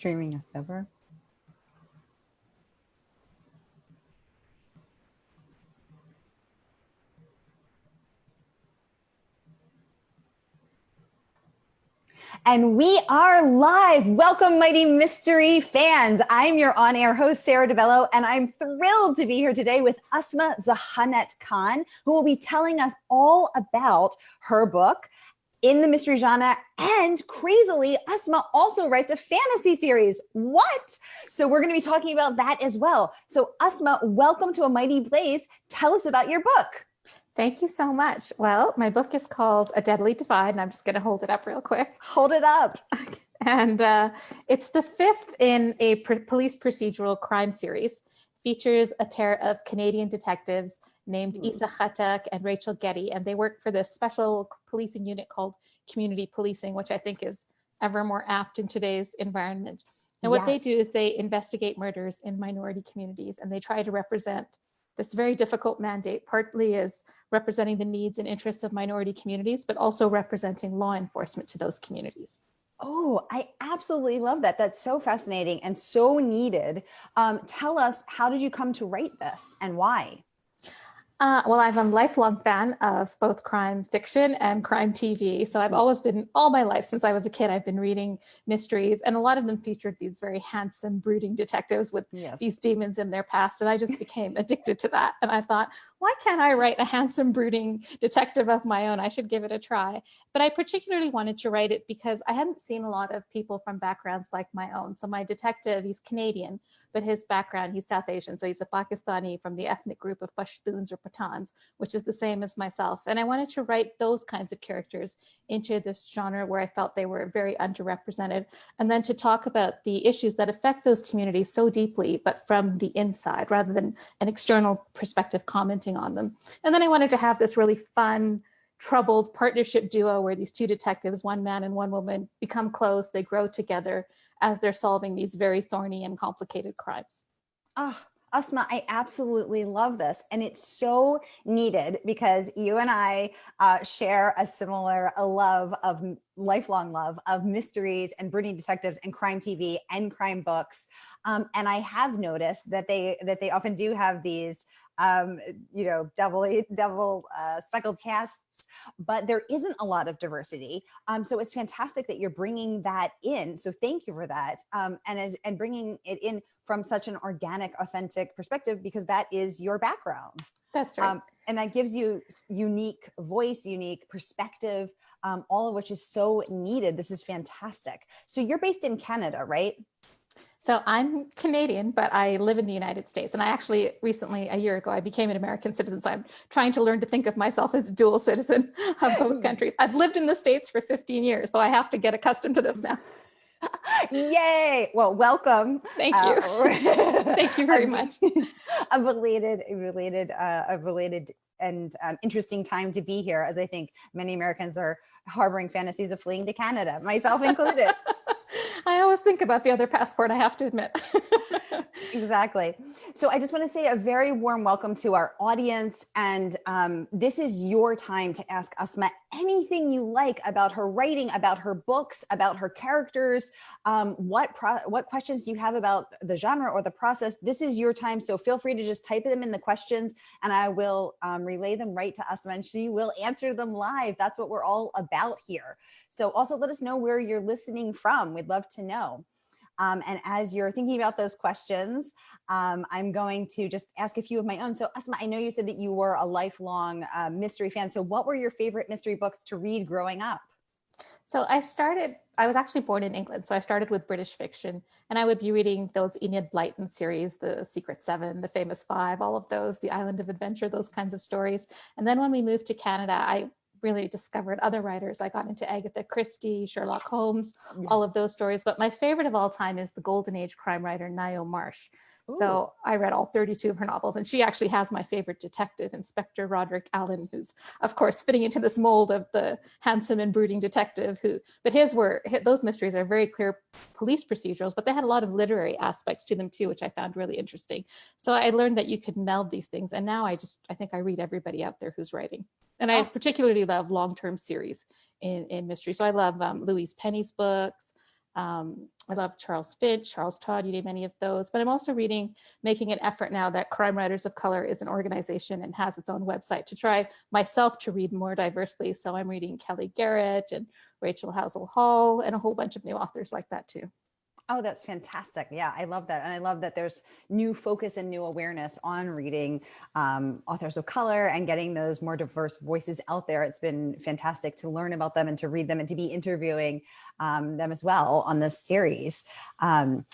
streaming us over. And we are live. Welcome, mighty mystery fans. I'm your on-air host, Sara DiVello, and I'm thrilled to be here today with Ausma Zehanat Khan, who will be telling us all about her book in the mystery genre. And crazily, Ausma also writes a fantasy series. What? So we're going to be talking about that as well. So Ausma, welcome to A Mighty Place. Tell us about your book. Thank you so much. Well, my book is called A Deadly Divide, and I'm just going to hold it up real quick. Hold it up. And it's the fifth in a police procedural crime series. Features a pair of Canadian detectives named Isa Khatak and Rachel Getty, and they work for this special policing unit called community policing, which I think is ever more apt in today's environment. And what they do is they investigate murders in minority communities, and they try to represent this very difficult mandate, partly as representing the needs and interests of minority communities, but also representing law enforcement to those communities. Oh, I absolutely love that. That's so fascinating and so needed. Tell us, how did you come to write this and why? Well, I'm a lifelong fan of both crime fiction and crime TV. So I've always been, all my life, since I was a kid, I've been reading mysteries, and a lot of them featured these very handsome, brooding detectives with these demons in their past. And I just became addicted to that. And I thought, why can't I write a handsome, brooding detective of my own? I should give it a try. But I particularly wanted to write it because I hadn't seen a lot of people from backgrounds like my own. So my detective, he's Canadian, but his background, he's South Asian. So he's a Pakistani from the ethnic group of Pashtuns or Pathans, which is the same as myself. And I wanted to write those kinds of characters into this genre where I felt they were very underrepresented. And then to talk about the issues that affect those communities so deeply, but from the inside, rather than an external perspective commenting on them. And then I wanted to have this really fun, troubled partnership duo where these two detectives, one man and one woman, become close, they grow together as they're solving these very thorny and complicated crimes. Oh, Ausma, I absolutely love this. And it's so needed because you and I share a similar lifelong love of mysteries and brooding detectives and crime TV and crime books. And I have noticed that they often do have these double speckled casts, but there isn't a lot of diversity. So it's fantastic that you're bringing that in. So thank you for that. And bringing it in from such an organic, authentic perspective, because that is your background. That's right. And that gives you unique voice, unique perspective, all of which is so needed. This is fantastic. So you're based in Canada, right? So I'm Canadian, but I live in the United States. And I actually recently, a year ago, I became an American citizen. So I'm trying to learn to think of myself as a dual citizen of both countries. I've lived in the States for 15 years, so I have to get accustomed to this now. Yay. Well, welcome. Thank you. Thank you very much. A related and interesting time to be here, as I think many Americans are harboring fantasies of fleeing to Canada, myself included. I always think about the other passport, I have to admit. Exactly. So I just want to say a very warm welcome to our audience. And this is your time to ask Ausma anything you like about her writing, about her books, about her characters. What questions do you have about the genre or the process? This is your time. So feel free to just type them in the questions and I will relay them right to Ausma and she will answer them live. That's what we're all about here. So also let us know where you're listening from. We'd love to know. And as you're thinking about those questions, I'm going to just ask a few of my own. So Ausma, I know you said that you were a lifelong mystery fan. So what were your favorite mystery books to read growing up? So I was actually born in England. So I started with British fiction and I would be reading those Enid Blyton series, The Secret Seven, The Famous Five, all of those, The Island of Adventure, those kinds of stories. And then when we moved to Canada, I really discovered other writers. I got into Agatha Christie, Sherlock Holmes, all of those stories. But my favorite of all time is the Golden Age crime writer, Ngaio Marsh. Ooh. So I read all 32 of her novels, and she actually has my favorite detective, Inspector Roderick Allen, who's, of course, fitting into this mold of the handsome and brooding detective but those mysteries are very clear police procedurals, but they had a lot of literary aspects to them too, which I found really interesting. So I learned that you could meld these things. And now I think I read everybody out there who's writing. And I particularly love long-term series in mystery. So I love Louise Penny's books. I love Charles Finch, Charles Todd, you name any of those. But I'm also making an effort now that Crime Writers of Color is an organization and has its own website to try myself to read more diversely. So I'm reading Kelly Garrett and Rachel Housel Hall and a whole bunch of new authors like that too. Oh, that's fantastic. Yeah, I love that. And I love that there's new focus and new awareness on reading authors of color and getting those more diverse voices out there. It's been fantastic to learn about them and to read them and to be interviewing them as well on this series. Ausma,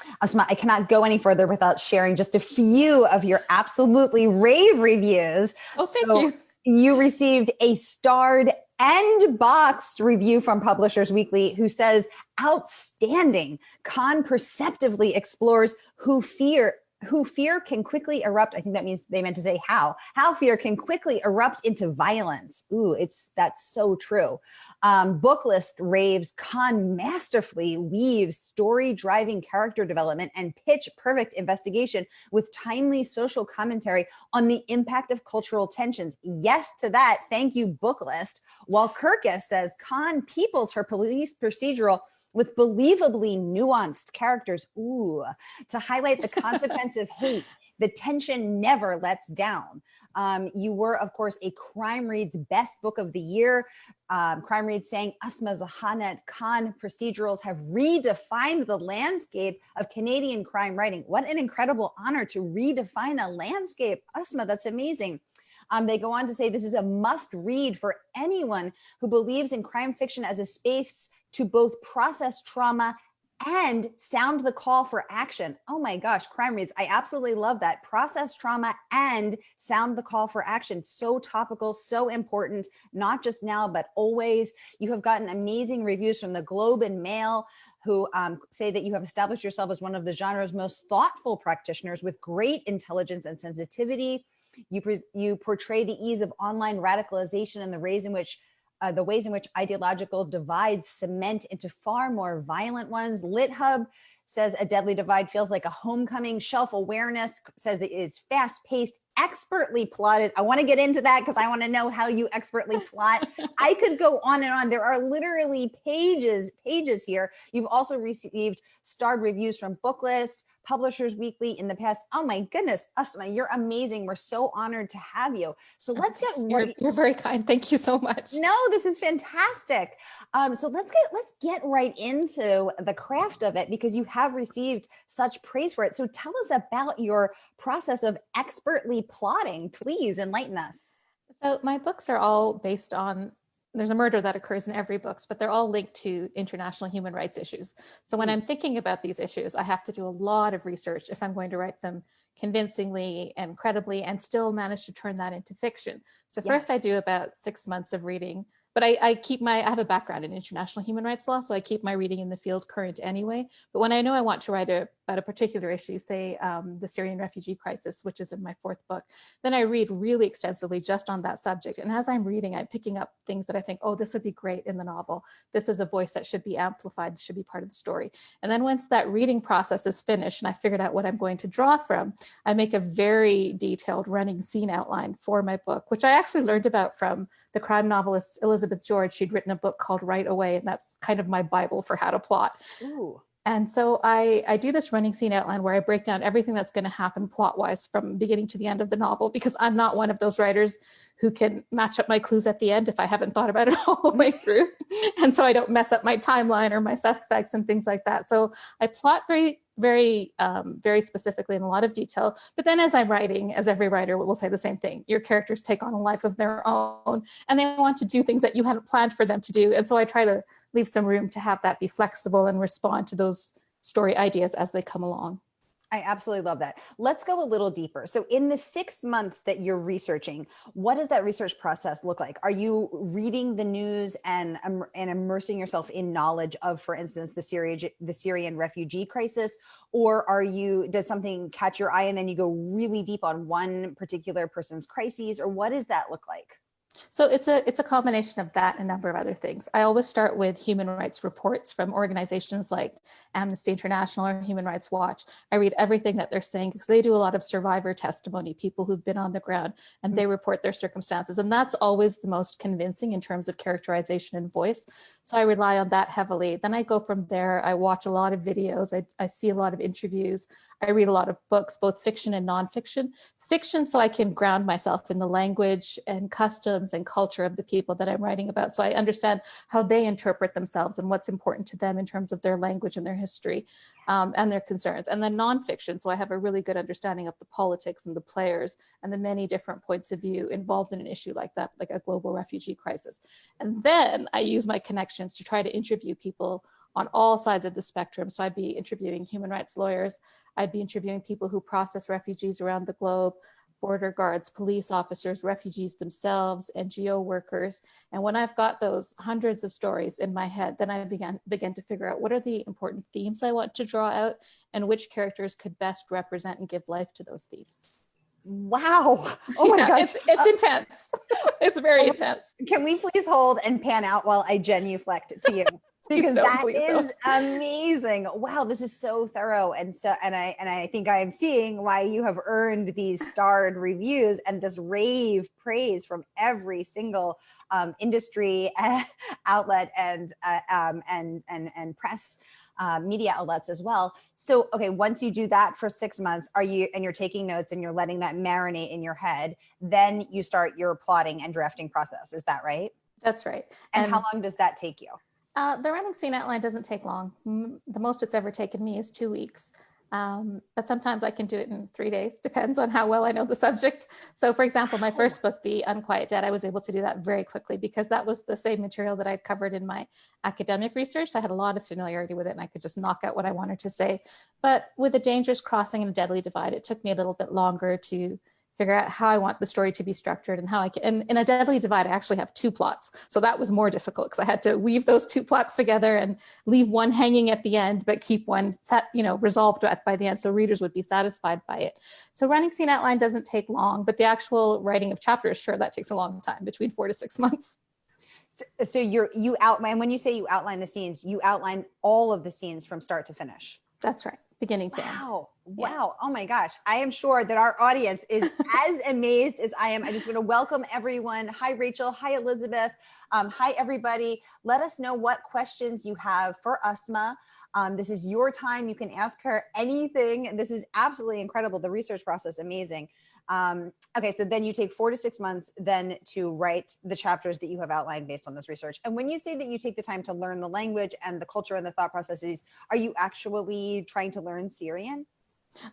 I cannot go any further without sharing just a few of your absolutely rave reviews. Oh, thank you. You received a starred and boxed review from Publishers Weekly, who says, outstanding. Khan perceptively explores who fear can quickly erupt. I think that means they meant to say how fear can quickly erupt into violence. Ooh, that's so true. Booklist raves, Khan masterfully weaves story-driving character development and pitch-perfect investigation with timely social commentary on the impact of cultural tensions. Yes to that. Thank you, Booklist. While Kirkus says Khan peoples her police procedural with believably nuanced characters, ooh, to highlight the consequence of hate. The tension never lets down. You were, of course, a Crime Reads Best Book of the Year. Crime Reads saying Ausma Zehanat Khan procedurals have redefined the landscape of Canadian crime writing. What an incredible honor to redefine a landscape. Ausma, that's amazing. They go on to say this is a must read for anyone who believes in crime fiction as a space to both process trauma and sound the call for action. Oh my gosh, Crime Reads. I absolutely love that. Process trauma and sound the call for action. So topical, so important, not just now, but always. You have gotten amazing reviews from the Globe and Mail, who say that you have established yourself as one of the genre's most thoughtful practitioners with great intelligence and sensitivity. You portray the ease of online radicalization and the ways in which ideological divides cement into far more violent ones. LitHub says A Deadly Divide feels like a homecoming. Shelf Awareness says that it is fast-paced, expertly plotted. I want to get into that because I want to know how you expertly plot. I could go on and on. There are literally pages here. You've also received starred reviews from Booklist, Publishers Weekly in the past. Oh my goodness, Ausma, you're amazing. We're so honored to have you. So let's get You're very kind. Thank you so much. No, this is fantastic. So let's get right into the craft of it, because you have received such praise for it. So tell us about your process of expertly plotting. Please enlighten us. So my books are all based on, there's a murder that occurs in every book, but they're all linked to international human rights issues. So when I'm thinking about these issues, I have to do a lot of research if I'm going to write them convincingly and credibly and still manage to turn that into fiction. So first I do about 6 months of reading, but I have a background in international human rights law, so I keep my reading in the field current anyway. But when I know I want to write about a particular issue, say the Syrian refugee crisis, which is in my 4th book, then I read really extensively just on that subject. And as I'm reading, I'm picking up things that I think, oh, this would be great in the novel. This is a voice that should be amplified, should be part of the story. And then once that reading process is finished and I figured out what I'm going to draw from, I make a very detailed running scene outline for my book, which I actually learned about from the crime novelist Elizabeth George. She'd written a book called Right Away, and that's kind of my Bible for how to plot. Ooh. And so I do this running scene outline where I break down everything that's going to happen plot-wise from beginning to the end of the novel, because I'm not one of those writers who can match up my clues at the end if I haven't thought about it all the way through. And so I don't mess up my timeline or my suspects and things like that. So I plot very specifically in a lot of detail. But then as I'm writing, as every writer will say the same thing, your characters take on a life of their own and they want to do things that you hadn't planned for them to do. And so I try to leave some room to have that be flexible and respond to those story ideas as they come along. I absolutely love that. Let's go a little deeper. So in the 6 months that you're researching, what does that research process look like? Are you reading the news and immersing yourself in knowledge of, for instance, the Syrian refugee crisis? Or does something catch your eye and then you go really deep on one particular person's crises? Or what does that look like? So it's a combination of that and a number of other things. I always start with human rights reports from organizations like Amnesty International or Human Rights Watch. I read everything that they're saying because they do a lot of survivor testimony, people who've been on the ground, and they report their circumstances. And that's always the most convincing in terms of characterization and voice. So I rely on that heavily. Then I go from there. I watch a lot of videos. I see a lot of interviews. I read a lot of books, both fiction and nonfiction. Fiction, so I can ground myself in the language and customs and culture of the people that I'm writing about. So I understand how they interpret themselves and what's important to them in terms of their language and their history and their concerns. And then nonfiction, so I have a really good understanding of the politics and the players and the many different points of view involved in an issue like that, like a global refugee crisis. And then I use my connections to try to interview people on all sides of the spectrum. So I'd be interviewing human rights lawyers, I'd be interviewing people who process refugees around the globe, border guards, police officers, refugees themselves, NGO workers. And when I've got those hundreds of stories in my head, then I begin to figure out what are the important themes I want to draw out and which characters could best represent and give life to those themes. Wow. Oh my gosh. It's intense. It's very intense. Can we please hold and pan out while I genuflect to you? Because that is amazing. Wow, this is so thorough. And I think I am seeing why you have earned these starred reviews and this rave praise from every single industry outlet and press media outlets as well. So, okay, once you do that for 6 months, you're taking notes and you're letting that marinate in your head, then you start your plotting and drafting process. Is that right? That's right. And how long does that take you? The running scene outline doesn't take long. The most it's ever taken me is 2 weeks. But sometimes I can do it in 3 days, depends on how well I know the subject. So for example, my first book, The Unquiet Dead, I was able to do that very quickly because that was the same material that I'd covered in my academic research. So I had a lot of familiarity with it and I could just knock out what I wanted to say. But with A Dangerous Crossing and A Deadly Divide, it took me a little bit longer to figure out how I want the story to be structured and how I can, and in A Deadly Divide, I actually have 2 plots. So that was more difficult because I had to weave those 2 plots together and leave one hanging at the end, but keep one resolved by the end so readers would be satisfied by it. So running scene outline doesn't take long, but the actual writing of chapters, sure, that takes a long time, between 4 to 6 months. So you outline, when you say you outline the scenes, you outline all of the scenes from start to finish. That's right. Beginning to end. Wow. Wow. Oh my gosh. I am sure that our audience is as amazed as I am. I just want to welcome everyone. Hi, Rachel. Hi, Elizabeth. Hi, everybody. Let us know what questions you have for Ausma. This is your time. You can ask her anything. This is absolutely incredible. The research process, amazing. Okay, so then you take 4 to 6 months then to write the chapters that you have outlined based on this research. And when you say that you take the time to learn the language and the culture and the thought processes, are you actually trying to learn Syrian?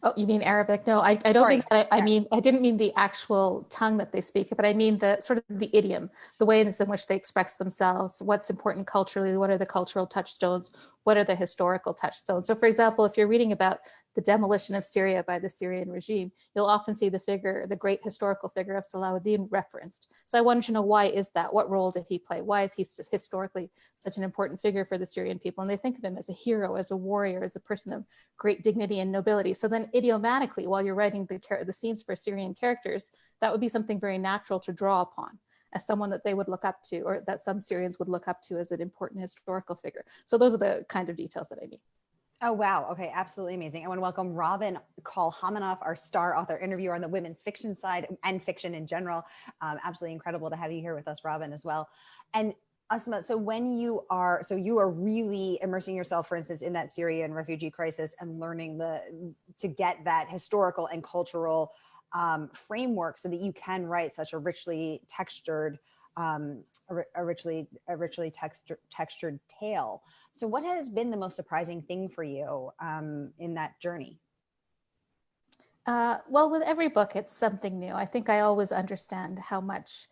Oh, you mean Arabic? No, I don't mean that. I didn't mean the actual tongue that they speak, but I mean the sort of the idiom, the ways in which they express themselves, what's important culturally, what are the cultural touchstones, what are the historical touchstones. So for example, if you're reading about the demolition of Syria by the Syrian regime, you'll often see the great historical figure of Salahuddin referenced. So I wanted to know, why is that? What role did he play? Why is he historically such an important figure for the Syrian people? And they think of him as a hero, as a warrior, as a person of great dignity and nobility. So then idiomatically, while you're writing the scenes for Syrian characters, that would be something very natural to draw upon as someone that they would look up to, or that some Syrians would look up to as an important historical figure. So those are the kind of details that I mean. Oh, wow. Okay. Absolutely amazing. I want to welcome Robin Callihanoff, our star author interviewer on the women's fiction side and fiction in general. Absolutely incredible to have you here with us, Robin, as well. And Ausma, so you are really immersing yourself, for instance, in that Syrian refugee crisis and learning to get that historical and cultural framework so that you can write such a richly textured textured tale. So what has been the most surprising thing for you in that journey? Well, with every book, it's something new. I think I always understand how much,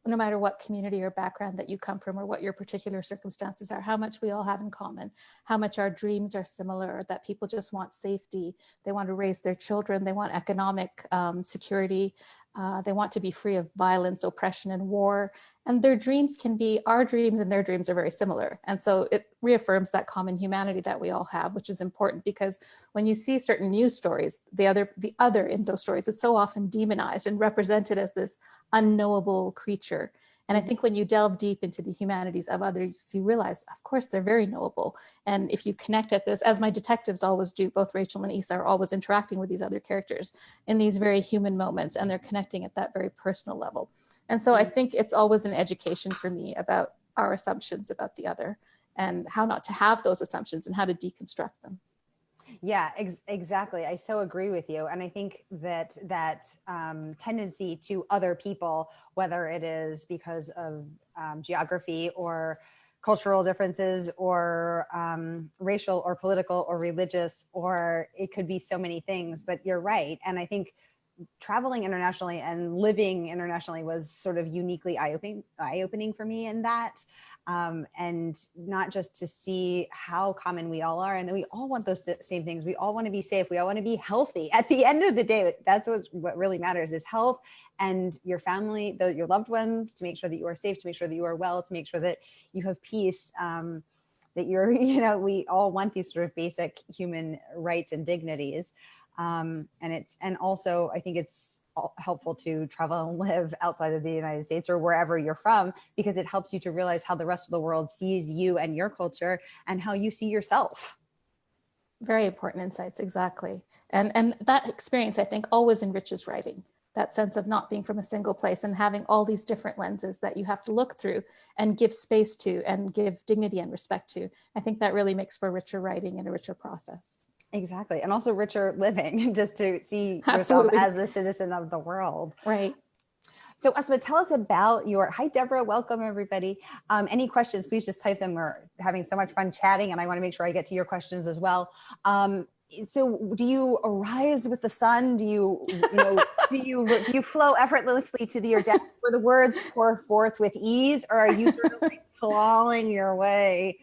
no matter what community or background that you come from or what your particular circumstances are, how much we all have in common, how much our dreams are similar, that people just want safety, they want to raise their children, they want economic security, they want to be free of violence, oppression, and war. And their dreams can be, our dreams and their dreams are very similar. And so it reaffirms that common humanity that we all have, which is important, because when you see certain news stories, the other in those stories, it's so often demonized and represented as this unknowable creature. And I think when you delve deep into the humanities of others, you realize, of course, they're very knowable. And if you connect at this, as my detectives always do, both Rachel and Issa are always interacting with these other characters in these very human moments, and they're connecting at that very personal level. And so I think it's always an education for me about our assumptions about the other and how not to have those assumptions and how to deconstruct them. Yeah, exactly. I so agree with you. And I think that tendency to other people, whether it is because of geography or cultural differences or racial or political or religious, or it could be so many things, but you're right. And I think traveling internationally and living internationally was sort of uniquely eye-opening for me in that. And not just to see how common we all are, and that we all want those same things. We all want to be safe. We all want to be healthy. At the end of the day, that's what really matters is health and your family, your loved ones, to make sure that you are safe, to make sure that you are well, to make sure that you have peace, that you're, we all want these sort of basic human rights and dignities. And also I think it's helpful to travel and live outside of the United States or wherever you're from, because it helps you to realize how the rest of the world sees you and your culture and how you see yourself. Very important insights, exactly. And that experience, I think, always enriches writing. That sense of not being from a single place and having all these different lenses that you have to look through and give space to and give dignity and respect to. I think that really makes for richer writing and a richer process. Exactly. And also richer living, just to see Absolutely. yourself as a citizen of the world. Right. So Ausma, tell us about hi, Deborah, welcome everybody. Any questions, please just type them. We're having so much fun chatting and I want to make sure I get to your questions as well. So do you arise with the sun? Do you flow effortlessly to your death where the words pour forth with ease, or are you sort of like clawing your way?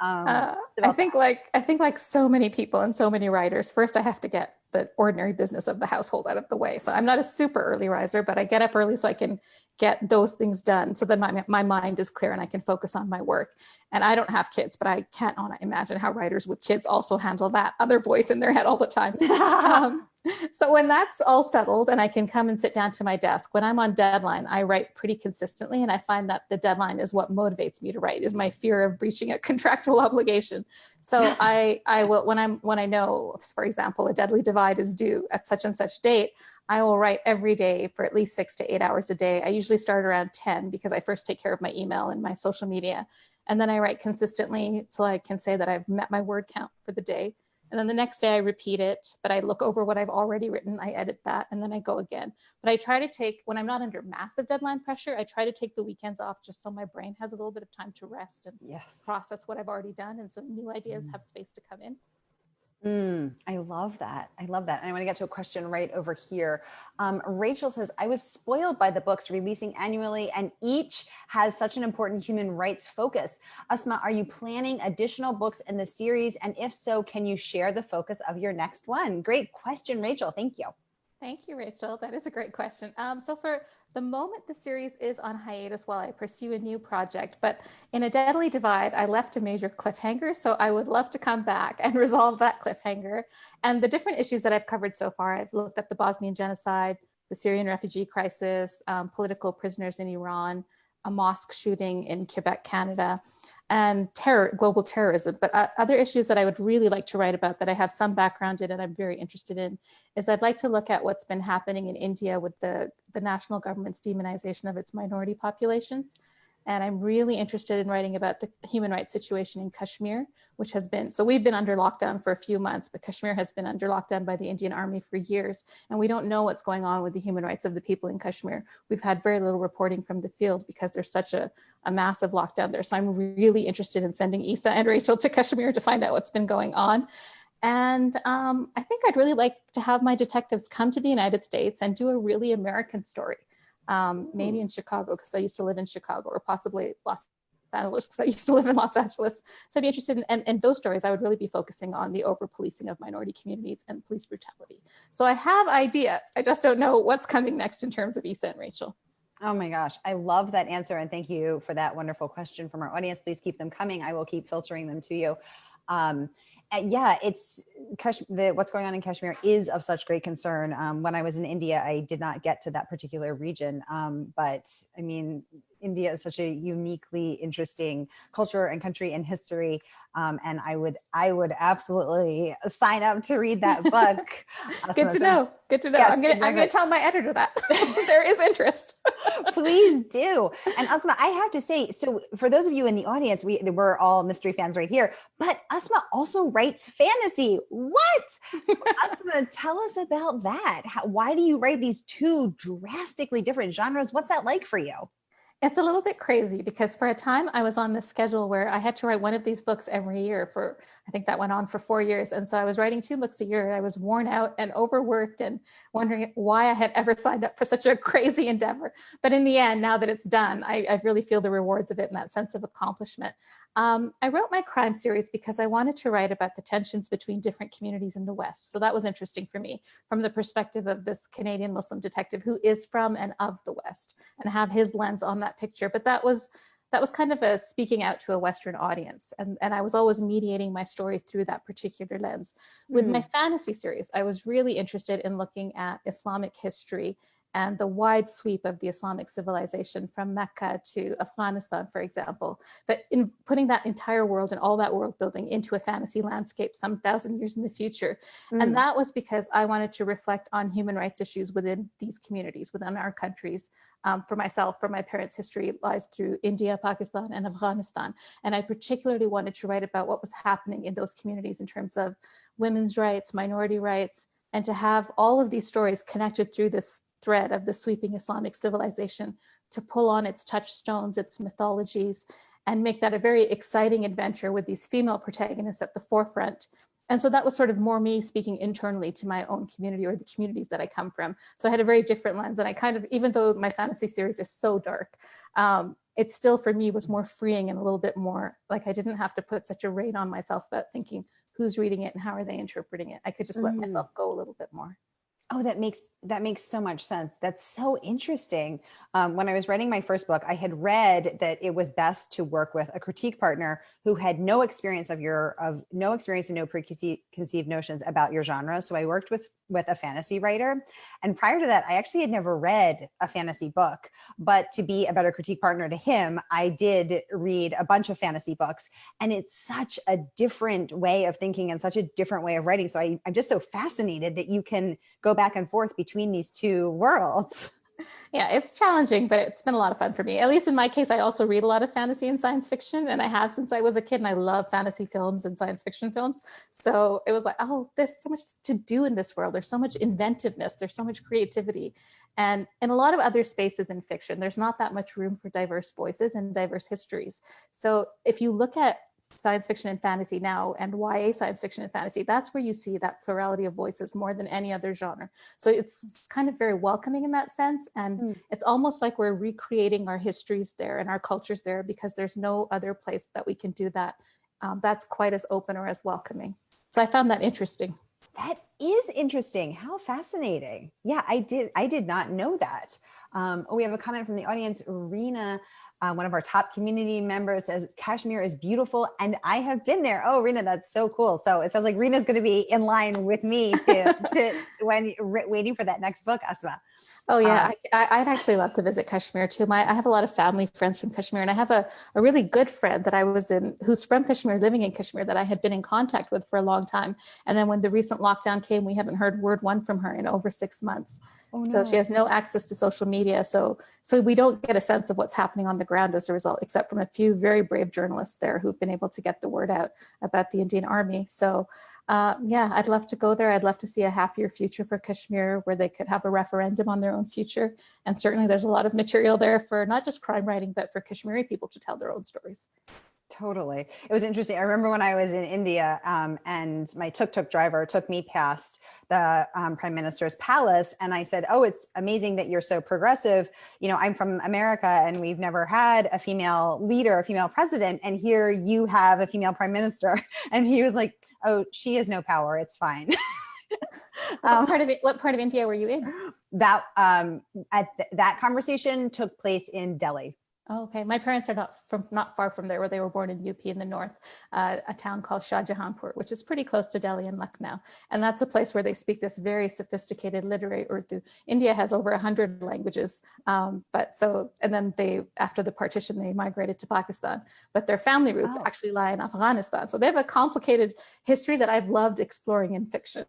I think like so many people and so many writers, first I have to get the ordinary business of the household out of the way. So I'm not a super early riser, but I get up early so I can get those things done. So then my mind is clear and I can focus on my work. And I don't have kids, but I can't imagine how writers with kids also handle that other voice in their head all the time. So when that's all settled and I can come and sit down to my desk, when I'm on deadline, I write pretty consistently. And I find that the deadline is what motivates me to write, is my fear of breaching a contractual obligation. So I will, when I know, for example, a Deadly Divide is due at such and such date, I will write every day for at least 6 to 8 hours a day. I usually start around 10 because I first take care of my email and my social media. And then I write consistently till I can say that I've met my word count for the day. And then the next day I repeat it, but I look over what I've already written, I edit that, and then I go again. But I try to take, when I'm not under massive deadline pressure, I try to take the weekends off just so my brain has a little bit of time to rest and process what I've already done. And so new ideas have space to come in. I love that. I love that. And I want to get to a question right over here. Rachel says, I was spoiled by the books releasing annually and each has such an important human rights focus. Ausma, are you planning additional books in the series? And if so, can you share the focus of your next one? Great question, Rachel. Thank you. Thank you, Rachel. That is a great question. So for the moment, the series is on hiatus while I pursue a new project. But in A Deadly Divide, I left a major cliffhanger. So I would love to come back and resolve that cliffhanger. And the different issues that I've covered so far, I've looked at the Bosnian genocide, the Syrian refugee crisis, political prisoners in Iran, a mosque shooting in Quebec, Canada, and global terrorism. But other issues that I would really like to write about that I have some background in and I'm very interested in is I'd like to look at what's been happening in India with the national government's demonization of its minority populations. And I'm really interested in writing about the human rights situation in Kashmir, which has been, so we've been under lockdown for a few months, but Kashmir has been under lockdown by the Indian Army for years. And we don't know what's going on with the human rights of the people in Kashmir. We've had very little reporting from the field because there's such a massive lockdown there. So I'm really interested in sending Issa and Rachel to Kashmir to find out what's been going on. And I think I'd really like to have my detectives come to the United States and do a really American story. Maybe in Chicago, because I used to live in Chicago, or possibly Los Angeles, because I used to live in Los Angeles. So I'd be interested in those stories. I would really be focusing on the over-policing of minority communities and police brutality. So I have ideas. I just don't know what's coming next in terms of Issa and Rachel. Oh my gosh, I love that answer. And thank you for that wonderful question from our audience. Please keep them coming. I will keep filtering them to you. Yeah, it's what's going on in Kashmir is of such great concern. When I was in India, I did not get to that particular region. But I mean, India is such a uniquely interesting culture and country and history. And I would absolutely sign up to read that book. Good to know. Good to know. Yes, I'm gonna tell my editor that there is interest. Please do. And Ausma, I have to say, so for those of you in the audience, we're all mystery fans right here, but Ausma also writes fantasy. What? So Ausma, tell us about that. Why do you write these two drastically different genres? What's that like for you? It's a little bit crazy because for a time I was on this schedule where I had to write one of these books every year for, I think that went on for 4 years. And so I was writing 2 books a year and I was worn out and overworked and wondering why I had ever signed up for such a crazy endeavor. But in the end, now that it's done, I really feel the rewards of it and that sense of accomplishment. I wrote my crime series because I wanted to write about the tensions between different communities in the West. So that was interesting for me from the perspective of this Canadian Muslim detective who is from and of the West and have his lens on that picture. But that was kind of a speaking out to a Western audience. And I was always mediating my story through that particular lens. With my fantasy series, I was really interested in looking at Islamic history and the wide sweep of the Islamic civilization from Mecca to Afghanistan, for example, but in putting that entire world and all that world building into a fantasy landscape some 1,000 years in the future. And that was because I wanted to reflect on human rights issues within these communities, within our countries. For myself, for my parents' history lies through India, Pakistan, and Afghanistan. And I particularly wanted to write about what was happening in those communities in terms of women's rights, minority rights, and to have all of these stories connected through this thread of the sweeping Islamic civilization to pull on its touchstones, its mythologies, and make that a very exciting adventure with these female protagonists at the forefront. And so that was sort of more me speaking internally to my own community or the communities that I come from. So I had a very different lens. And I kind of, even though my fantasy series is so dark, it still for me was more freeing and a little bit more like I didn't have to put such a weight on myself about thinking who's reading it and how are they interpreting it. I could just let myself go a little bit more. Oh, that makes so much sense. That's so interesting. When I was writing my first book, I had read that it was best to work with a critique partner who had no experience and no preconceived notions about your genre. So I worked with a fantasy writer, and prior to that, I actually had never read a fantasy book. But to be a better critique partner to him, I did read a bunch of fantasy books, and it's such a different way of thinking and such a different way of writing. So I'm just so fascinated that you can go back and forth between these two worlds. Yeah, it's challenging, but it's been a lot of fun for me. At least in my case, I also read a lot of fantasy and science fiction, and I have since I was a kid, and I love fantasy films and science fiction films. So it was like, oh, there's so much to do in this world. There's so much inventiveness. There's so much creativity. And in a lot of other spaces in fiction, there's not that much room for diverse voices and diverse histories. So if you look at science fiction and fantasy now and YA science fiction and fantasy, that's where you see that plurality of voices more than any other genre. So it's kind of very welcoming in that sense. And it's almost like we're recreating our histories there and our cultures there because there's no other place that we can do that. That's quite as open or as welcoming. So I found that interesting. That is interesting. How fascinating. Yeah, I did not know that. We have a comment from the audience. Rena, one of our top community members, says Kashmir is beautiful and I have been there. Oh, Rena, that's so cool. So it sounds like Rena's going to be in line with me to when waiting for that next book, Ausma. Oh yeah, I'd actually love to visit Kashmir too. I have a lot of family friends from Kashmir, and I have a really good friend that I was who's from Kashmir, living in Kashmir, that I had been in contact with for a long time. And then when the recent lockdown came, we haven't heard word one from her in over 6 months. Oh, no. So she has no access to social media. So we don't get a sense of what's happening on the ground as a result, except from a few very brave journalists there who've been able to get the word out about the Indian Army. So yeah, I'd love to go there. I'd love to see a happier future for Kashmir where they could have a referendum on their own future. And certainly there's a lot of material there for not just crime writing, but for Kashmiri people to tell their own stories. Totally. It was interesting. I remember when I was in India and my tuk-tuk driver took me past the Prime Minister's palace. And I said, oh, it's amazing that you're so progressive. You know, I'm from America and we've never had a female leader, a female president. And here you have a female prime minister. And he was like, oh, she has no power. It's fine. What part of India were you in? That that conversation took place in Delhi. Oh, okay. My parents are not far from there, where they were born in UP in the north, a town called Shahjahanpur, which is pretty close to Delhi and Lucknow. And that's a place where they speak this very sophisticated literary Urdu. India has over 100 languages. And then after the partition, they migrated to Pakistan, but their family roots actually lie in Afghanistan. So they have a complicated history that I've loved exploring in fiction.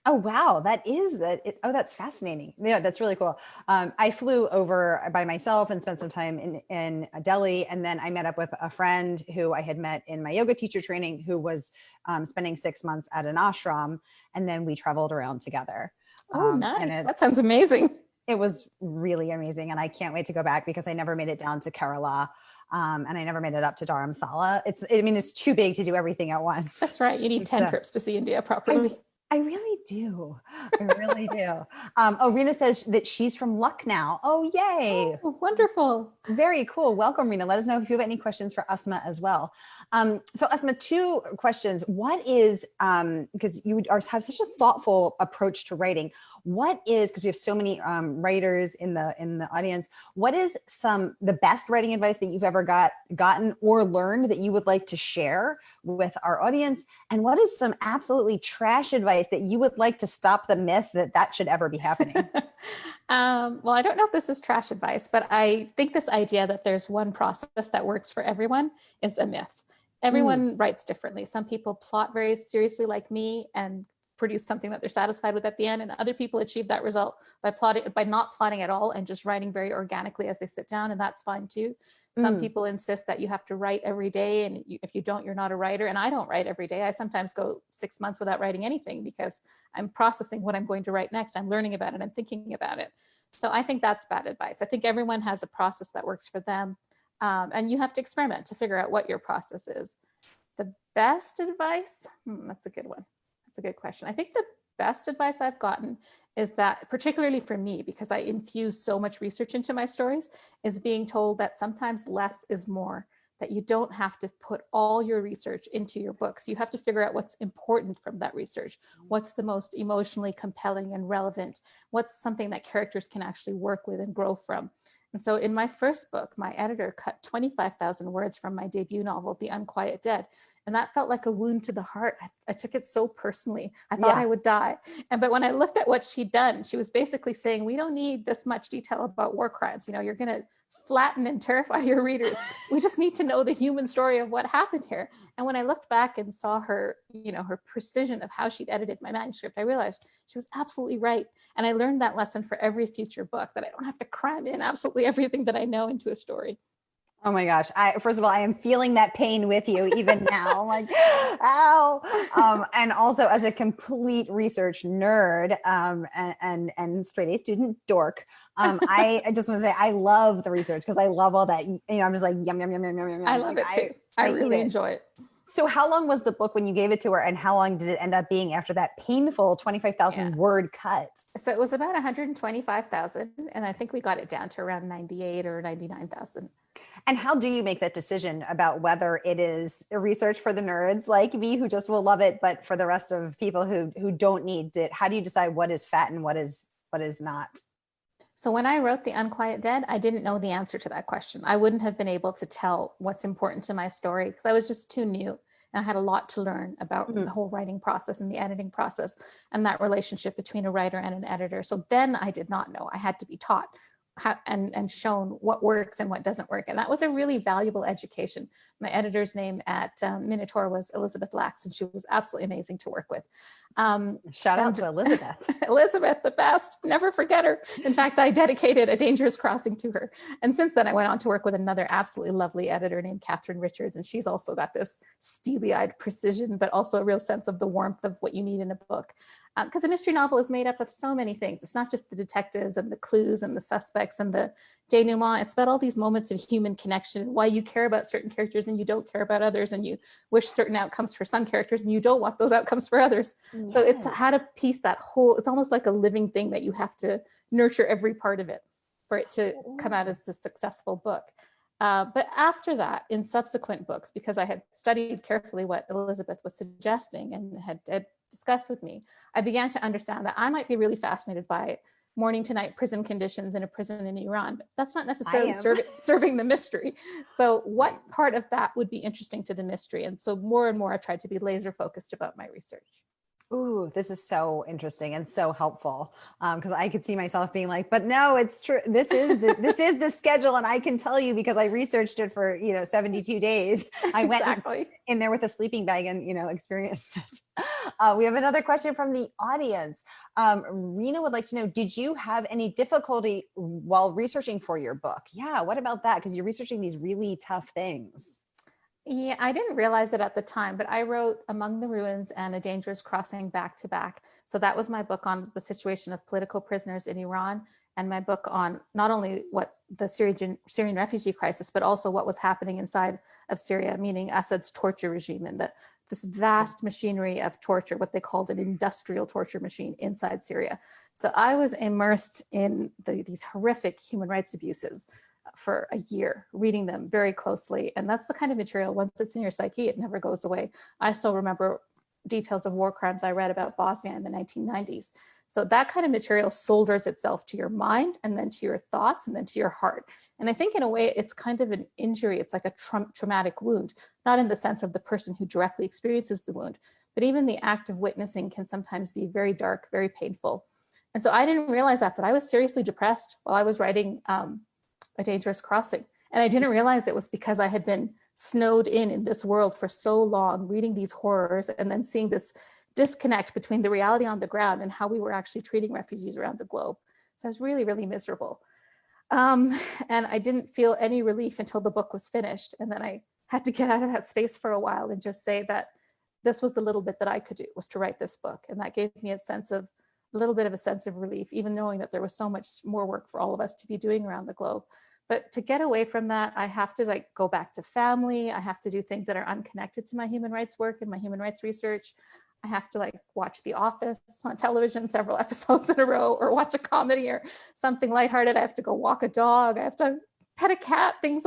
Oh, wow. That's fascinating. Yeah, that's really cool. I flew over by myself and spent some time in Delhi. And then I met up with a friend who I had met in my yoga teacher training, who was spending 6 months at an ashram. And then we traveled around together. Oh, nice. That sounds amazing. It was really amazing. And I can't wait to go back because I never made it down to Kerala. And I never made it up to Dharamsala. It's too big to do everything at once. That's right. You need 10 trips to see India properly. I really do. I really do. Rena says that she's from Lucknow. Oh, yay. Oh, wonderful. Very cool. Welcome, Rena. Let us know if you have any questions for Ausma as well. So Ausma, 2 questions. What is, because you have such a thoughtful approach to writing, because we have so many writers in the audience, what is the best writing advice that you've ever gotten or learned that you would like to share with our audience? And what is some absolutely trash advice that you would like to stop the myth that should ever be happening? Well, I don't know if this is trash advice, but I think this idea that there's one process that works for everyone is a myth. Everyone writes differently. Some people plot very seriously like me and produce something that they're satisfied with at the end, and other people achieve that result by not plotting at all and just writing very organically as they sit down, and that's fine too. Some people insist that you have to write every day, and if you don't, you're not a writer. And I don't write every day. I sometimes go 6 months without writing anything because I'm processing what I'm going to write next. I'm learning about it. I'm thinking about it. So I think that's bad advice. I think everyone has a process that works for them, and you have to experiment to figure out what your process is. The best advice, that's a good one. That's a good question. I think the best advice I've gotten is that, particularly for me, because I infuse so much research into my stories, is being told that sometimes less is more, that you don't have to put all your research into your books. You have to figure out what's important from that research. What's the most emotionally compelling and relevant? What's something that characters can actually work with and grow from? And so in my first book, my editor cut 25,000 words from my debut novel, The Unquiet Dead. And that felt like a wound to the heart. I took it so personally. I thought I would die. But when I looked at what she'd done, she was basically saying, we don't need this much detail about war crimes. You're going to flatten and terrify your readers. We just need to know the human story of what happened here. And when I looked back and saw her, her precision of how she'd edited my manuscript, I realized she was absolutely right. And I learned that lesson for every future book, that I don't have to cram in absolutely everything that I know into a story. Oh my gosh. First of all, I am feeling that pain with you even now. I'm like, ow. And also as a complete research nerd and straight A student dork, I just want to say I love the research because I love all that. I'm just like, yum, yum, yum, yum, yum, yum. I love it too. I really enjoy it. So how long was the book when you gave it to her, and how long did it end up being after that painful 25,000 word cut? So it was about 125,000. And I think we got it down to around 98 or 99,000. And how do you make that decision about whether it is a research for the nerds like me who just will love it, but for the rest of people who don't need it? How do you decide what is fat and what is not? So when I wrote The Unquiet Dead, I didn't know the answer to that question. I wouldn't have been able to tell what's important to my story because I was just too new. And I had a lot to learn about the whole writing process and the editing process and that relationship between a writer and an editor. So then I did not know. I had to be taught and shown what works and what doesn't work. And that was a really valuable education. My editor's name at Minotaur was Elizabeth Lax, and she was absolutely amazing to work with. Shout out to Elizabeth. Elizabeth, the best. Never forget her. In fact, I dedicated A Dangerous Crossing to her. And since then, I went on to work with another absolutely lovely editor named Catherine Richards. And she's also got this steely-eyed precision, but also a real sense of the warmth of what you need in a book. Because a mystery novel is made up of so many things. It's not just the detectives and the clues and the suspects and the denouement. It's about all these moments of human connection and why you care about certain characters and you don't care about others, and you wish certain outcomes for some characters and you don't want those outcomes for others. Yes. So it's how to piece that whole, it's almost like a living thing that you have to nurture every part of it for it to come out as a successful book. But after that, in subsequent books, because I had studied carefully what Elizabeth was suggesting and had discussed with me, I began to understand that I might be really fascinated by morning to night prison conditions in a prison in Iran. But that's not I necessarily am. serving the mystery. So what part of that would be interesting to the mystery? And so more and more I've tried to be laser focused about my research. Ooh, this is so interesting and so helpful, because I could see myself being like, but no, it's true. This is the schedule, and I can tell you because I researched it for 72 days. I went Exactly. in there with a sleeping bag and experienced it. We have another question from the audience. Rena would like to know: did you have any difficulty while researching for your book? Yeah, what about that? Because you're researching these really tough things. Yeah, I didn't realize it at the time, but I wrote Among the Ruins and A Dangerous Crossing back to back. So that was my book on the situation of political prisoners in Iran, and my book on not only what the Syrian refugee crisis, but also what was happening inside of Syria, meaning Assad's torture regime and this vast machinery of torture, what they called an industrial torture machine inside Syria. So I was immersed in these horrific human rights abuses for a year, reading them very closely. And that's the kind of material, once it's in your psyche, it never goes away. I still remember details of war crimes I read about Bosnia in the 1990s. So that kind of material soldiers itself to your mind, and then to your thoughts, and then to your heart. And I think in a way, it's kind of an injury. It's like a traumatic wound, not in the sense of the person who directly experiences the wound, but even the act of witnessing can sometimes be very dark, very painful. And so I didn't realize that, but I was seriously depressed while I was writing A Dangerous Crossing. And I didn't realize it was because I had been snowed in this world for so long, reading these horrors and then seeing this disconnect between the reality on the ground and how we were actually treating refugees around the globe. So I was really, really miserable. And I didn't feel any relief until the book was finished. And then I had to get out of that space for a while and just say that this was the little bit that I could do, was to write this book. And that gave me a little bit of a sense of relief, even knowing that there was so much more work for all of us to be doing around the globe. But to get away from that, I have to go back to family. I have to do things that are unconnected to my human rights work and my human rights research. I have to watch The Office on television several episodes in a row, or watch a comedy or something lighthearted. I have to go walk a dog. I have to pet a cat, things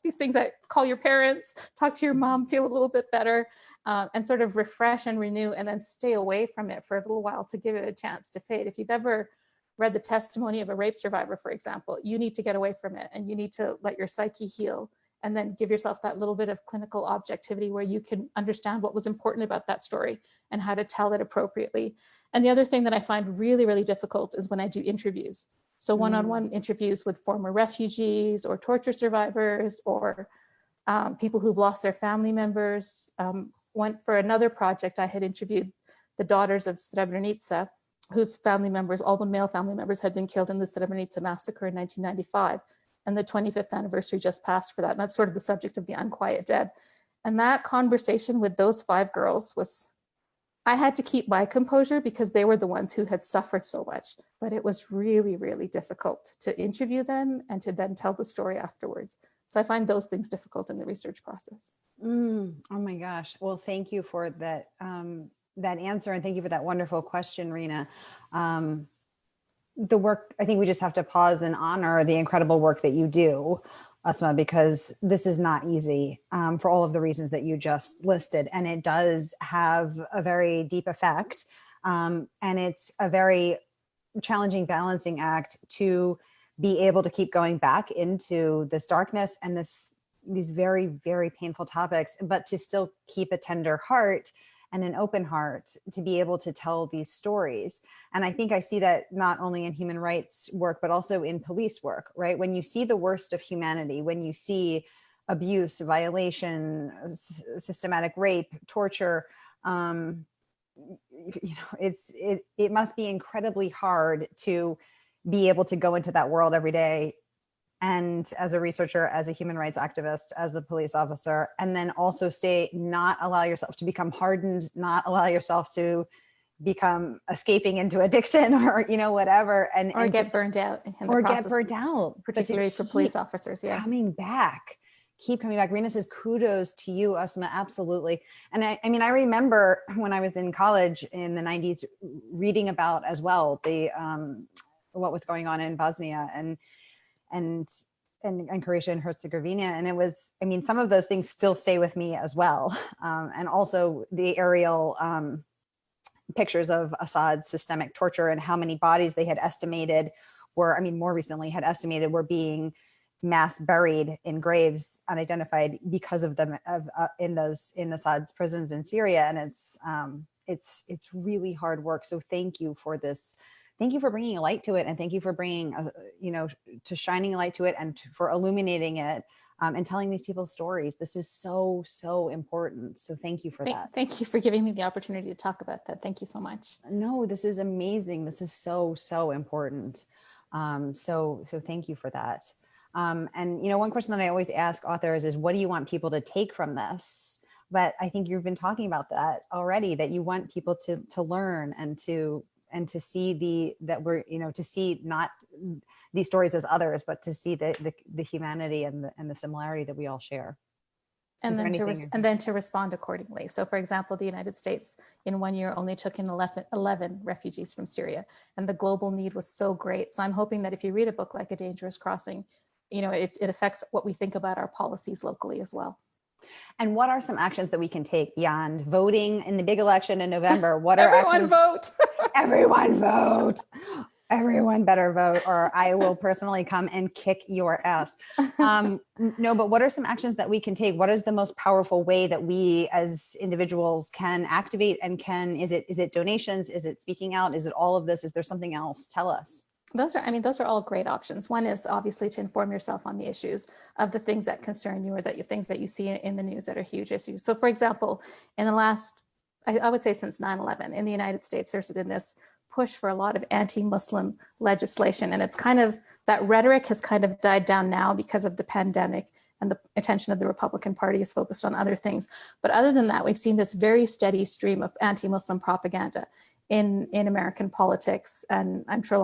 these things that call your parents, talk to your mom, feel a little bit better, and sort of refresh and renew, and then stay away from it for a little while to give it a chance to fade. If you've ever read the testimony of a rape survivor, for example, you need to get away from it, and you need to let your psyche heal, and then give yourself that little bit of clinical objectivity where you can understand what was important about that story and how to tell it appropriately. And the other thing that I find really, really difficult is when I do interviews. So one-on-one interviews with former refugees or torture survivors, or people who've lost their family members. For another project, I had interviewed the daughters of Srebrenica, whose family members, all the male family members, had been killed in the Srebrenica massacre in 1995. And the 25th anniversary just passed for that. And that's sort of the subject of The Unquiet Dead. And that conversation with those 5 girls I had to keep my composure because they were the ones who had suffered so much. But it was really, really difficult to interview them and to then tell the story afterwards. So I find those things difficult in the research process. Oh my gosh. Well, thank you for that that answer, and thank you for that wonderful question, Rena. The work, I think we just have to pause and honor the incredible work that you do, Ausma, because this is not easy, for all of the reasons that you just listed. And it does have a very deep effect. And it's a very challenging balancing act to be able to keep going back into this darkness and these very, very painful topics, but to still keep a tender heart and an open heart to be able to tell these stories. And I think I see that not only in human rights work, but also in police work, right? When you see the worst of humanity, when you see abuse, violation, systematic rape, torture, it must be incredibly hard to be able to go into that world every day, and as a researcher, as a human rights activist, as a police officer, and then also not allow yourself to become hardened, not allow yourself to become escaping into addiction or whatever, and get burned out in the or process, get burned out, particularly for police officers. Yes, keep coming back. Rena says kudos to you, Ausma. Absolutely. And I mean, I remember when I was in college in the 90s reading about as well the what was going on in Bosnia and Croatia and Herzegovina. And it was, I mean, some of those things still stay with me as well. And also the aerial pictures of Assad's systemic torture and how many bodies they had estimated were, I mean, more recently had estimated were being mass buried in graves unidentified because of them in Assad's prisons in Syria. And it's really hard work. So thank you for this. Thank you for bringing a light to it, and thank you for bringing to shining a light to it, and for illuminating it, and telling these people's stories. This is so important. So thank you for that. Thank you for giving me the opportunity to talk about that. Thank you so much. No, this is amazing. This is so important. So thank you for that. And one question that I always ask authors is, what do you want people to take from this? But I think you've been talking about that already, that you want people to learn and to see to see not these stories as others, but to see the humanity and the similarity that we all share. And then to respond accordingly. So for example, the United States in 1 year only took in 11 refugees from Syria, and the global need was so great. So I'm hoping that if you read a book like A Dangerous Crossing, it affects what we think about our policies locally as well. And what are some actions that we can take beyond voting in the big election in November? What are Everyone actions? Vote. Everyone vote. Everyone better vote, or I will personally come and kick your ass. No, but what are some actions that we can take? What is the most powerful way that we as individuals can activate and is it donations? Is it speaking out? Is it all of this? Is there something else? Tell us. Those are all great options. One is obviously to inform yourself on the issues of the things that concern you, or things that you see in the news that are huge issues. So for example, in the last, I would say since 9/11 in the United States, there's been this push for a lot of anti-Muslim legislation. And it's kind of, that rhetoric has kind of died down now because of the pandemic, and the attention of the Republican Party is focused on other things. But other than that, we've seen this very steady stream of anti-Muslim propaganda in American politics. And I'm sure a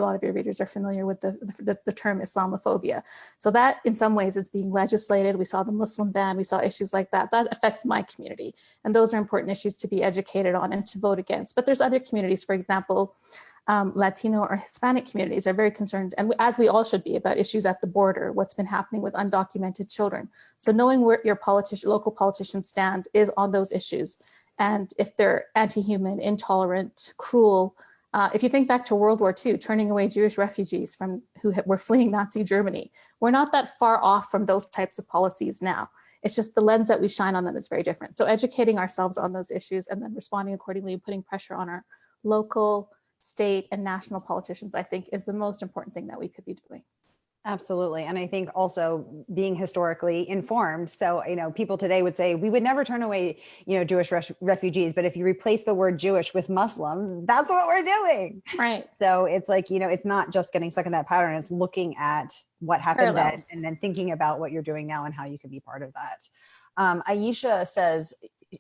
lot of your readers are familiar with the term Islamophobia. So that in some ways is being legislated. We saw the Muslim ban, we saw issues like that. That affects my community. And those are important issues to be educated on and to vote against. But there's other communities, for example, Latino or Hispanic communities are very concerned, and as we all should be, about issues at the border, what's been happening with undocumented children. So knowing where your local politicians stand is on those issues. And if they're anti-human, intolerant, cruel, if you think back to World War II, turning away Jewish refugees who were fleeing Nazi Germany, we're not that far off from those types of policies now. It's just the lens that we shine on them is very different. So educating ourselves on those issues and then responding accordingly and putting pressure on our local, state, and national politicians, I think, is the most important thing that we could be doing. Absolutely. And I think also being historically informed. So, people today would say we would never turn away, Jewish refugees. But if you replace the word Jewish with Muslim, that's what we're doing. Right. So it's like, it's not just getting stuck in that pattern. It's looking at what happened then and then thinking about what you're doing now and how you can be part of that. Aisha says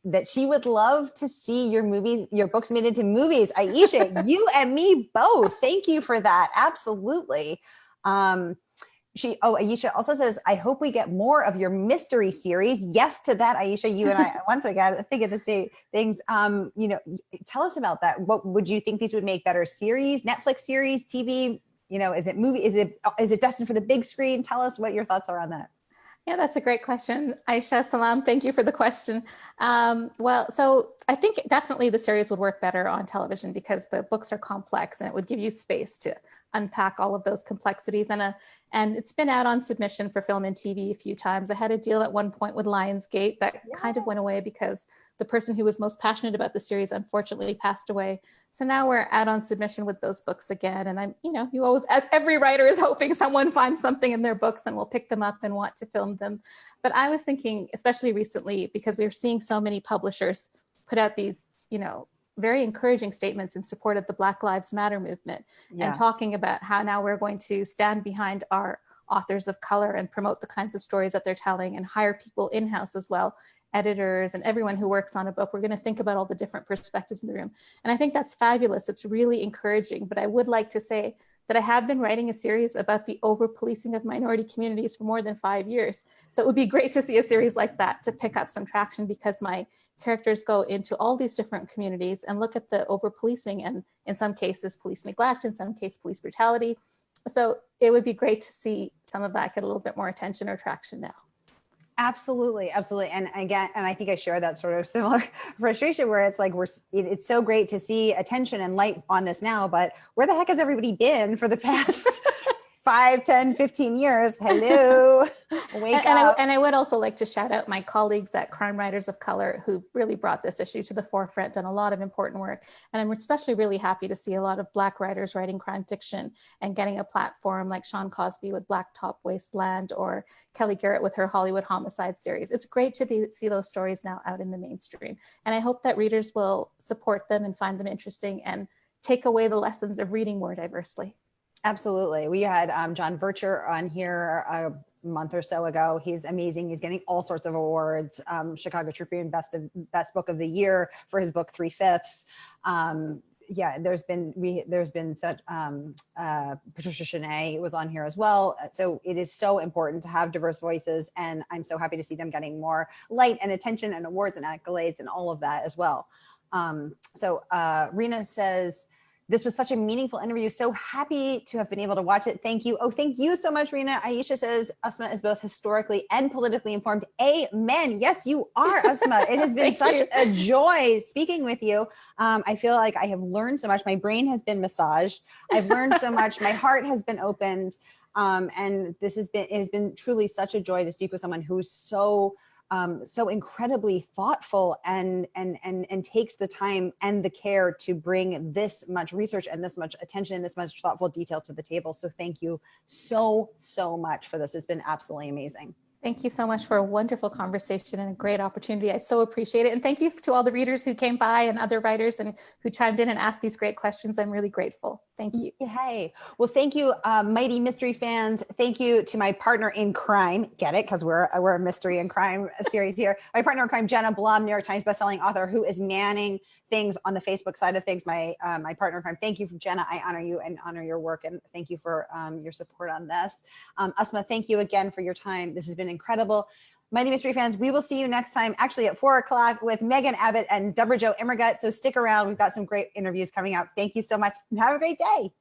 that she would love to see your books made into movies. Aisha, you and me both. Thank you for that. Absolutely. Aisha also says, I hope we get more of your mystery series. Yes to that, Aisha. You and I, once again, think of the same things. Tell us about that. What would you think these would make better series, Netflix series, TV? Is it movie? Is it destined for the big screen? Tell us what your thoughts are on that. Yeah, that's a great question. Aisha, salam. Thank you for the question. So I think definitely the series would work better on television because the books are complex and it would give you space to unpack all of those complexities. And it's been out on submission for film and TV a few times. I had a deal at one point with Lionsgate that kind of went away because the person who was most passionate about the series unfortunately passed away. So now we're out on submission with those books again. And I'm, you always, as every writer is hoping someone finds something in their books and will pick them up and want to film them. But I was thinking, especially recently, because we were seeing so many publishers put out these, very encouraging statements in support of the Black Lives Matter movement and talking about how now we're going to stand behind our authors of color and promote the kinds of stories that they're telling and hire people in-house as well, editors and everyone who works on a book. We're going to think about all the different perspectives in the room. And I think that's fabulous. It's really encouraging. But I would like to say that I have been writing a series about the over-policing of minority communities for more than 5 years. So it would be great to see a series like that to pick up some traction because my characters go into all these different communities and look at the over-policing and in some cases police neglect, in some cases police brutality. So it would be great to see some of that get a little bit more attention or traction now. Absolutely, absolutely. And again, and I think I share that sort of similar frustration where it's like it's so great to see attention and light on this now, but where the heck has everybody been for the past 5, 10, 15 years? Hello, wake up. And I would also like to shout out my colleagues at Crime Writers of Color who really brought this issue to the forefront, done a lot of important work. And I'm especially really happy to see a lot of Black writers writing crime fiction and getting a platform like Sean Cosby with Blacktop Wasteland or Kelly Garrett with her Hollywood Homicide series. It's great to see those stories now out in the mainstream. And I hope that readers will support them and find them interesting and take away the lessons of reading more diversely. Absolutely. We had John Vercher on here a month or so ago. He's amazing. He's getting all sorts of awards. Chicago Tribune Best Book of the Year for his book 3/5. Yeah, there's been such Patricia Shanae was on here as well. So it is so important to have diverse voices, and I'm so happy to see them getting more light and attention and awards and accolades and all of that as well. So Rena says, this was such a meaningful interview. So happy to have been able to watch it. Thank you. Oh, thank you so much, Rena. Aisha says, Ausma is both historically and politically informed. Amen. Yes, you are, Ausma. It has been such a joy speaking with you. I feel like I have learned so much. My brain has been massaged. I've learned so much. My heart has been opened. And it has been truly such a joy to speak with someone who's so incredibly thoughtful and takes the time and the care to bring this much research and this much attention and this much thoughtful detail to the table. So thank you so much for this. It's been absolutely amazing. Thank you so much for a wonderful conversation and a great opportunity. I so appreciate it. And thank you to all the readers who came by and other writers and who chimed in and asked these great questions. I'm really grateful. Thank you. Hey, well, thank you, mighty mystery fans. Thank you to my partner in crime. Get it? Because we're a mystery and crime series here. My partner in crime, Jenna Blum, New York Times bestselling author, who is manning things on the Facebook side of things. My partner in crime. Thank you, Jenna. I honor you and honor your work, and thank you for your support on this. Ausma, thank you again for your time. This has been incredible. Mighty Mystery fans, we will see you next time, actually at 4 o'clock with Megan Abbott and Deborah Jo Immergut. So stick around. We've got some great interviews coming up. Thank you so much and have a great day.